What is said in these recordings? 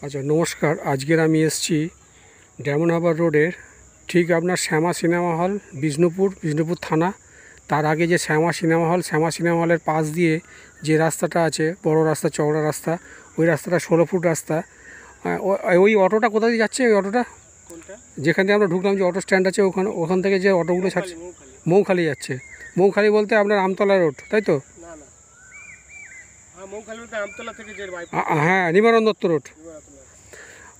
আচ্ছা নমস্কার, আজকের আমি এসেছি ডায়মন্ড হারবার রোডের ঠিক আপনার শ্যামা সিনেমা হল বিষ্ণুপুর থানা। তার আগে যে শ্যামা সিনেমা হলের পাশ দিয়ে যে রাস্তাটা আছে, বড় রাস্তা, চওড়া রাস্তা, ওই রাস্তাটা 16 ফুট রাস্তা। ওই অটোটা কোথা দিয়ে যাচ্ছে? ওই অটোটা যেখান থেকে আমরা ঢুকলাম, যে অটো স্ট্যান্ড আছে ওখান থেকে যে অটোগুলো ছাড়ছে মৌখালি যাচ্ছে। মৌখালি বলতে আপনার আমতলা রোড, তাই তো? হ্যাঁ, নিবারণ দত্ত রোড।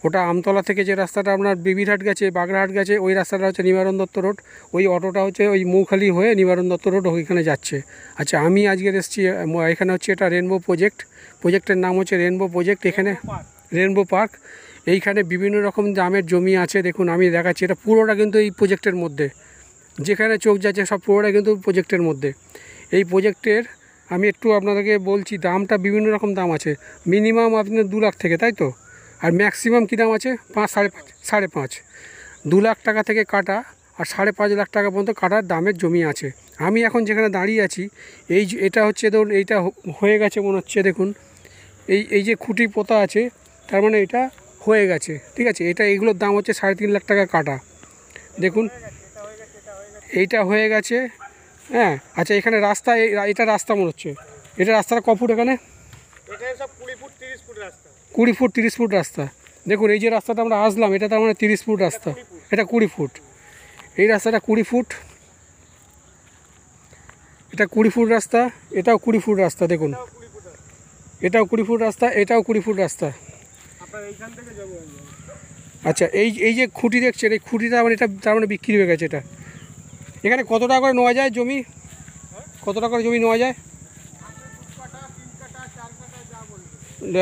ওটা আমতলা থেকে যে রাস্তাটা আপনার বিবিরহাট গেছে, বাগড়াহাট গেছে, ওই রাস্তাটা হচ্ছে নিবারণ দত্ত রোড। ওই অটোটা হচ্ছে ওই মৌখালি হয়ে নিবারণ দত্ত রোড ওইখানে যাচ্ছে। আচ্ছা, আমি আজকের এসেছি এখানে হচ্ছে, এটা রেনবো প্রজেক্টের নাম হচ্ছে রেনবো প্রজেক্ট। এখানে রেনবো পার্ক, এইখানে বিভিন্ন রকম দামের জমি আছে। দেখুন আমি দেখাচ্ছি, এটা পুরোটা কিন্তু এই প্রজেক্টের মধ্যে, যেখানে চোখ যাচ্ছে সব পুরোটা কিন্তু প্রজেক্টের মধ্যে। এই প্রজেক্টের আমি একটু আপনাদেরকে বলছি, দামটা বিভিন্ন রকম দাম আছে। মিনিমাম আপনার 2 লাখ থেকে, তাই তো? আর ম্যাক্সিমাম কী দাম আছে? 5.5 2 লাখ টাকা থেকে কাটা, আর 5.5 লাখ টাকা পর্যন্ত কাটার দামের জমি আছে। আমি এখন যেখানে দাঁড়িয়ে আছি, এটা হচ্ছে ধরুন, এইটা হয়ে গেছে মনে হচ্ছে। দেখুন এই যে খুঁটি পোতা আছে, তার মানে এটা হয়ে গেছে, ঠিক আছে? এইগুলোর দাম হচ্ছে 3.5 লাখ টাকা কাটা। দেখুন এইটা হয়ে গেছে, হ্যাঁ। আচ্ছা, এখানে রাস্তা, এটা রাস্তা মনে হচ্ছে। এটা রাস্তাটা ক ফুট? এখানে 20 ফুট 30 ফুট রাস্তা। দেখুন এই যে রাস্তাটা আমরা আসলাম, এটা তার মানে 30 ফুট রাস্তা, এটা 20 ফুট। এই রাস্তাটা 20 ফুট, এটা 20 ফুট রাস্তা, এটাও 20 ফুট রাস্তা। দেখুন এটাও 20 ফুট রাস্তা, এটাও 20 ফুট রাস্তা। আচ্ছা, এই যে খুঁটি দেখছেন, এই খুঁটিটা মানে এটা তার মানে বিক্রি হয়ে গেছে। এটা এখানে কত টাকা করে নেওয়া যায় জমি? কত টাকা করে জমি নেওয়া যায়?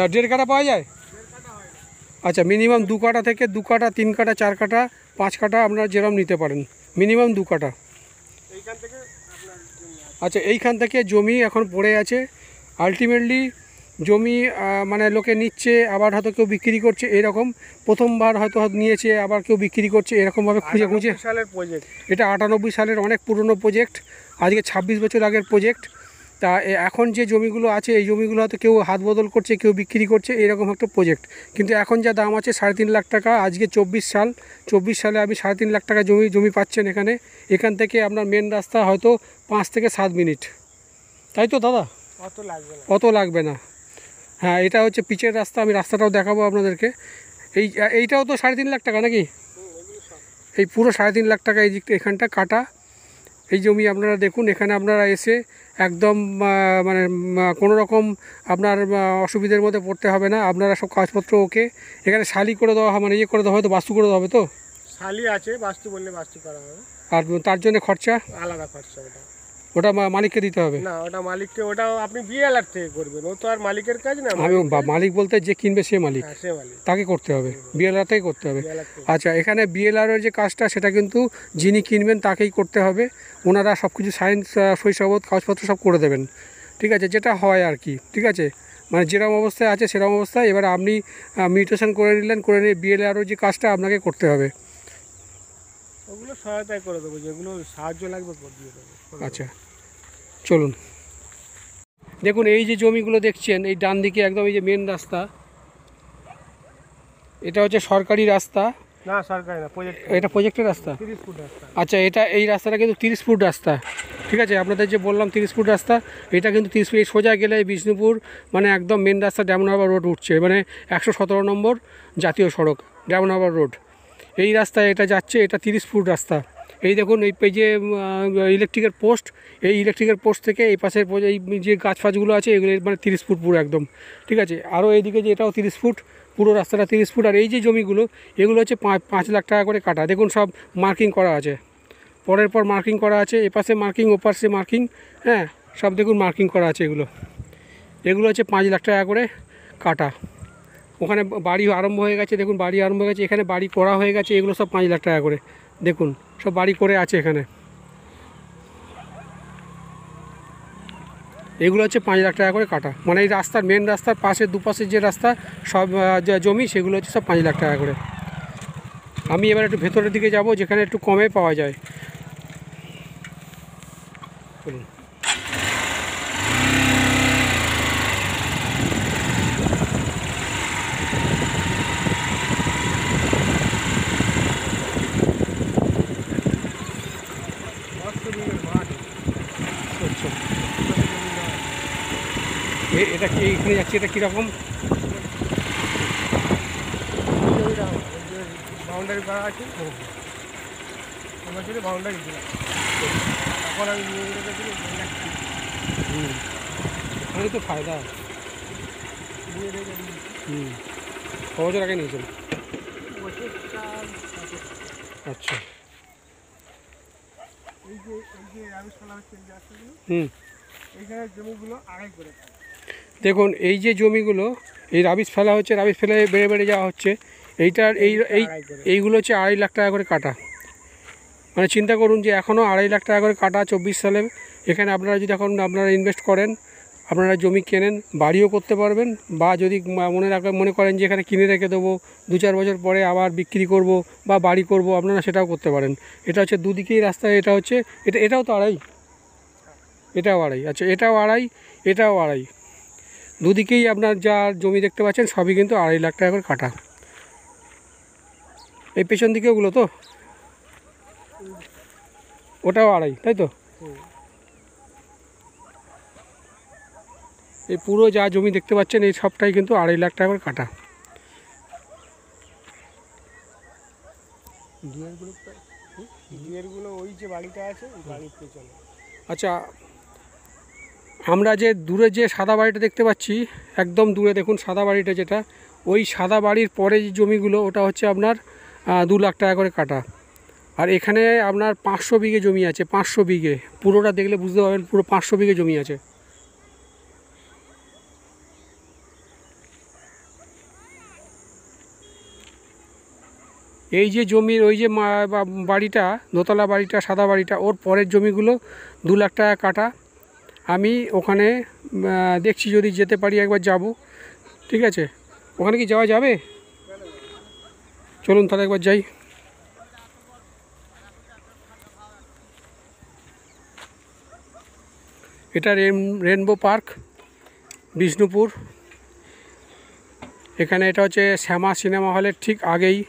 1.5 কাঠা পাওয়া যায়? আচ্ছা, মিনিমাম 2 কাঠা থেকে 2 কাঠা, 3 কাঠা, 4 কাঠা, 5 কাঠা আপনারা যেরকম নিতে পারেন, মিনিমাম 2 কাঠা। আচ্ছা, এইখান থেকে জমি এখন পড়ে আছে। আলটিমেটলি জমি মানে লোকে নিচ্ছে, আবার হয়তো কেউ বিক্রি করছে, এরকম। প্রথমবার হয়তো নিয়েছে, আবার কেউ বিক্রি করছে, এরকমভাবে খুঁজে সালের প্রজেক্ট। এটা 98 সালের অনেক পুরনো প্রজেক্ট, আজকে 26 বছর আগের প্রজেক্ট। তা এখন যে জমিগুলো আছে, এই জমিগুলো হয়তো কেউ হাত বদল করছে, কেউ বিক্রি করছে, এরকম একটা প্রজেক্ট। কিন্তু এখন যা দাম আছে 3.5 লাখ টাকা। আজকে 24 সালে আপনি 3.5 লাখ টাকা জমি পাচ্ছেন এখানে। এখান থেকে আপনার মেন রাস্তা হয়তো 5 থেকে 7 মিনিট, তাই তো দাদা? অত লাগবে না। হ্যাঁ, এটা হচ্ছে পিচের রাস্তা, আমি রাস্তাটাও দেখাবো আপনাদেরকে। এইটাও তো 3.5 লাখ টাকা নাকি? এই পুরো 3.5 লাখ টাকা এই দিকটা, এখানটা কাটা এই জমি। আপনারা দেখুন, এখানে আপনারা এসে একদম মানে কোনো রকম আপনার অসুবিধার মধ্যে পড়তে হবে না। আপনারা সব কাগজপত্র ওকে। এখানে শালি করে দেওয়া হয়, মানে ইয়ে করে দেওয়া হয়, তো বাস্তু করে দেওয়া হবে। তো শালি আছে, বাস্তু বললে বাস্তু করা হবে। আর তার জন্য খরচা আলাদা খরচা, ওটা মালিককে দিতে হবে? না, ওটা মালিককে, ওটা আপনি বিএলআর থেকে করবেন। ও তো আর মালিকের কাজ না। আমি মালিক বলতে যে কিনবে সে মালিক, সে মালিক, তাকে করতে হবে, বিএলআর থেকে করতে হবে। আচ্ছা, এখানে বিএলআরের যে কাজটা, সেটা কিন্তু যিনি কিনবেন তাকেই করতে হবে। ওনারা সব কিছু সাইন, সইসাবত, কাগজপত্র সব করে দেবেন, ঠিক আছে? যেটা হয় আর কি, ঠিক আছে? মানে যেরকম অবস্থায় আছে সেরকম অবস্থায়। এবার আপনি মিউটেশন করে নিয়ে বিএলআরও যে কাজটা আপনাকে করতে হবে, ওগুলো সহায়তায় করে দেবো, যেগুলো সাহায্য লাগবে দিয়ে দেবো। আচ্ছা চলুন। দেখুন এই যে জমিগুলো দেখছেন, এই ডান দিকে একদম এই যে মেন রাস্তা, এটা হচ্ছে সরকারি রাস্তা। না, সরকারি না, এটা প্রজেক্টের রাস্তা। 30 ফুট রাস্তা। আচ্ছা, এই রাস্তাটা কিন্তু 30 ফুট রাস্তা, ঠিক আছে? আপনাদের যে বললাম 30 ফুট রাস্তা, এটা কিন্তু 30 ফুট। এই সোজা গেলে বিষ্ণুপুর মানে একদম মেন রাস্তা ডায়মন্ড হারবার রোড উঠছে, মানে 117 নম্বর জাতীয় সড়ক ডায়মন্ড হারবার রোড। এই রাস্তায় এটা যাচ্ছে, এটা 30 ফুট রাস্তা। এই দেখুন এই যে ইলেকট্রিকের পোস্ট, এই ইলেকট্রিকের পোস্ট থেকে এই পাশের এই যে গাছ ফাছগুলো আছে, এগুলো মানে 30 ফুট পুরো একদম, ঠিক আছে? আরও এইদিকে যে এটাও 30 ফুট, পুরো রাস্তাটা 30 ফুট। আর এই যে জমিগুলো, এগুলো হচ্ছে 5 লাখ টাকা করে কাটা। দেখুন সব মার্কিং করা আছে, পরের পর মার্কিং করা আছে, এপাশে মার্কিং, ওপাশে মার্কিং, হ্যাঁ সব দেখুন মার্কিং করা আছে। এগুলো হচ্ছে 5 লাখ টাকা করে কাটা। ওখানে বাড়ি আরম্ভ হয়ে গেছে, দেখুন বাড়ি আরম্ভ হয়ে গেছে, এখানে বাড়ি করা হয়ে গেছে। এগুলো সব 5 লাখ টাকা করে, দেখুন সব বাড়ি করে আছে এখানে। এগুলো হচ্ছে 5 লাখ টাকা করে কাটা, মানে এই রাস্তার মেন রাস্তার পাশে দুপাশের যে রাস্তা সব জমি, সেগুলো হচ্ছে সব 5 লাখ টাকা করে। আমি এবার একটু ভেতরের দিকে যাব, যেখানে একটু কমে পাওয়া যায়। চলুন। এটা কি এখানে যাচ্ছে, এটা কীরকম? বাউন্ডারি করা আছে, আমার জন্য বাউন্ডারি ছিল, এখন আমি নিয়ে রেখেছি, তাহলে তো ফায়দা। নিয়ে রেখে ক বছর আগে নিয়েছেন? আচ্ছা। এই যে রাবিশ ফেলা হচ্ছে এই রাস্তাগুলো, এইখানে জমিগুলো আড়াই করে। দেখুন এই যে জমিগুলো, এই রাবিশ ফেলা হচ্ছে, রাবিশ ফেলে বেড়ে বেড়ে যাওয়া হচ্ছে, এইটার এইগুলো হচ্ছে 2.5 লাখ টাকা করে কাটা। মানে চিন্তা করুন যে এখনও 2.5 লাখ টাকা করে কাটা 24 সালে। এখানে আপনারা যদি এখন আপনারা ইনভেস্ট করেন, আপনারা জমি কেনেন, বাড়িও করতে পারবেন, বা যদি মনে করেন যে এখানে কিনে রেখে দেবো, 2-4 বছর পরে আবার বিক্রি করব বা বাড়ি করব, আপনারা সেটাও করতে পারেন। এটা হচ্ছে দুদিকেই রাস্তা। এটা হচ্ছে এটাও তো 2.5, এটাও 2.5। আচ্ছা, এটাও 2.5, এটাও 2.5। দুদিকেই আপনার যা জমি দেখতে পাচ্ছেন সবই কিন্তু 2.5 লাখ টাকা করে কাটা। এই পেছন দিকে ওগুলো তো, ওটাও 2.5, তাই তো? এই পুরো যা জমি দেখতে পাচ্ছেন এই সবটাই কিন্তু 2.5 লাখ টাকা করে কাটা। ডিয়ারগুলো ওই যে বাড়িটা আছে, ওই বাড়ির পেছনে। আচ্ছা, আমরা যে দূরে যে সাদা বাড়িটা দেখতে পাচ্ছি, একদম দূরে দেখুন সাদা বাড়িটা, যেটা ওই সাদা বাড়ির পরে যে জমিগুলো, ওটা হচ্ছে আপনার 2 লাখ টাকা করে কাটা। আর এখানে আপনার 500 বিঘে জমি আছে, 500 বিঘে। পুরোটা দেখলে বুঝতে পারবেন পুরো 500 বিঘে জমি আছে। এই যে জমির ওই যে বাড়িটা, দোতলা বাড়িটা, সাদা বাড়িটা, ওর পরের জমিগুলো 2 লাখ টাকা কাটা। আমি ওখানে দেখছি যদি যেতে পারি একবার যাব। ঠিক আছে, ওখানে কি যাওয়া যাবে? চলুন তাহলে একবার যাই। এটা রেনবো পার্ক, বিষ্ণুপুর। এখানে এটা হচ্ছে শ্যামা সিনেমা হলের ঠিক আগেই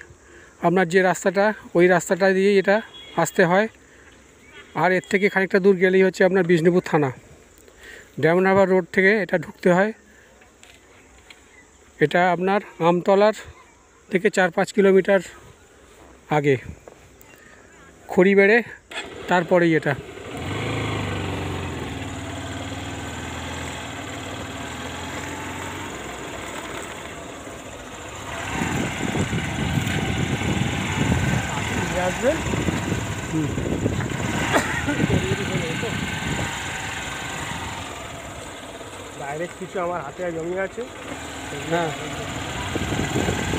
আপনার যে রাস্তাটা, ওই রাস্তাটা দিয়েই এটা আসতে হয়। আর এর থেকে খানিকটা দূর গেলেই হচ্ছে আপনার বিষ্ণুপুর থানা। ড্যামনাবার রোড থেকে এটা ঢুকতে হয়। এটা আপনার আমতলার থেকে 4-5 কিলোমিটার আগে, খড়িবেড়ে, তারপরেই এটা। আসবেন ডাইরেক্ট কিছু আমার হাতে জমি আছে। হ্যাঁ,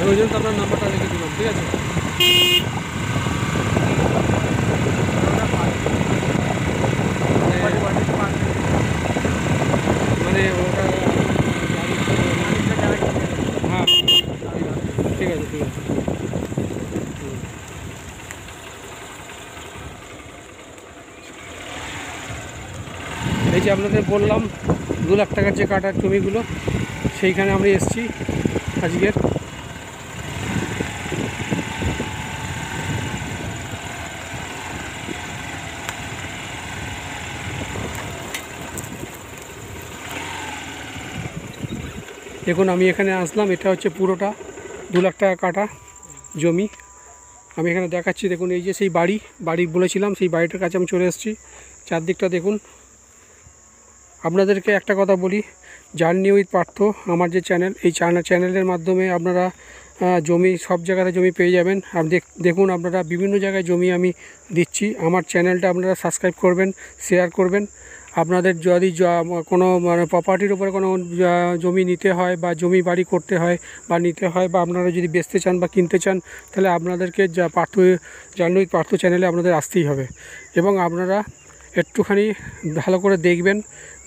ওই জন্য তো আপনার নাম্বারটা লিখে দিলাম। ঠিক আছে, মানে ওটা, হ্যাঁ ঠিক আছে, ঠিক আছে। এই যে আপনাদের বললাম 2 লাখ টাকার যে কাটার জমিগুলো, সেইখানে আমরা এসেছি আজকের। দেখুন আমি এখানে আসলাম, এটা হচ্ছে পুরোটা 2 লাখ টাকা কাটা জমি। আমি এখানে দেখাচ্ছি, দেখুন এই যে সেই বাড়ি বলেছিলাম, সেই বাড়িটার কাছে আমি চলে এসেছি। চারদিকটা দেখুন। আপনাদেরকে একটা কথা বলি, জার্নি উইথ পার্থ আমার যে চ্যানেল, এই চ্যানেলের মাধ্যমে আপনারা জমি সব জায়গাতে জমি পেয়ে যাবেন। আর দেখুন আপনারা বিভিন্ন জায়গায় জমি আমি দিচ্ছি। আমার চ্যানেলটা আপনারা সাবস্ক্রাইব করবেন, শেয়ার করবেন। আপনাদের যদি কোনো মানে প্রপার্টির উপরে কোনো জমি নিতে হয় বা জমি বাড়ি করতে হয় বা নিতে হয়, বা আপনারা যদি বেচতে চান বা কিনতে চান, তাহলে আপনাদেরকে জার্নি উইথ পার্থ চ্যানেলে আপনাদের আসতেই হবে। এবং আপনারা একটুখানি ভালো করে দেখবেন,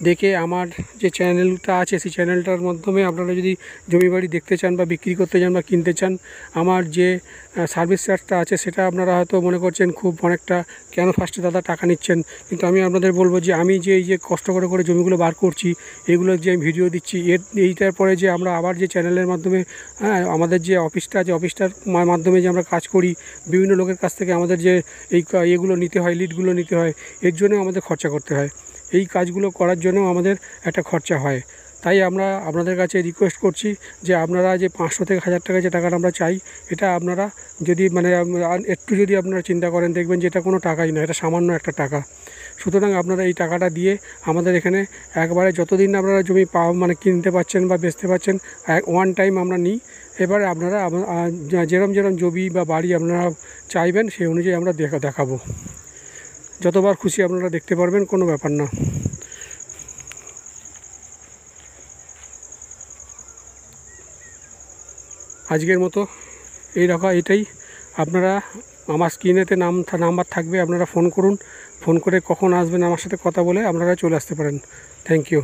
দেখে আমার যে চ্যানেলটা আছে সেই চ্যানেলটার মাধ্যমে আপনারা যদি জমি বাড়ি দেখতে চান বা বিক্রি করতে চান বা কিনতে চান, আমার যে সার্ভিস চার্জটা আছে সেটা আপনারা হয়তো মনে করছেন খুব অনেকটা, কেন ফার্স্টে দাদা টাকা নিচ্ছেন। কিন্তু আমি আপনাদের বলবো যে আমি যে এই যে কষ্ট করে করে জমিগুলো বার করছি, এগুলো যে আমি ভিডিও দিচ্ছি, এইটার পরে যে আমরা আবার যে চ্যানেলের মাধ্যমে, আমাদের যে অফিসটা আছে, অফিসটার মাধ্যমে যে আমরা কাজ করি, বিভিন্ন লোকের কাছ থেকে আমাদের যে এগুলো নিতে হয়, লিডগুলো নিতে হয়, এর জন্য আমাদের খরচা করতে হয়। এই কাজগুলো করার জন্য আমাদের একটা খরচা হয়। তাই আমরা আপনাদের কাছে রিকোয়েস্ট করছি যে আপনারা যে 500 থেকে 1000 টাকা যে টাকাটা আমরা চাই, এটা আপনারা যদি মানে একটু যদি আপনারা চিন্তা করেন, দেখবেন যে এটা কোনো টাকাই না, এটা সামান্য একটা টাকা। সুতরাং আপনারা এই টাকাটা দিয়ে আমাদের এখানে একবারে যতদিন আপনারা জমি মানে কিনতে পাচ্ছেন বা বেচতে পাচ্ছেন, ওয়ান টাইম আমরা নিই। এবারে আপনারা যেরম জমি বা বাড়ি আপনারা চাইবেন সেই অনুযায়ী আমরা দেখাবো। যতবার খুশি আপনারা দেখতে পারবেন, কোনো ব্যাপার না। আজকের মতো এটাই। আপনারা আমার স্ক্রিনেতে নাম্বার থাকবে, আপনারা ফোন করুন। ফোন করে কখন আসবেন আমার সাথে কথা বলে আপনারা চলে আসতে পারেন। Thank you.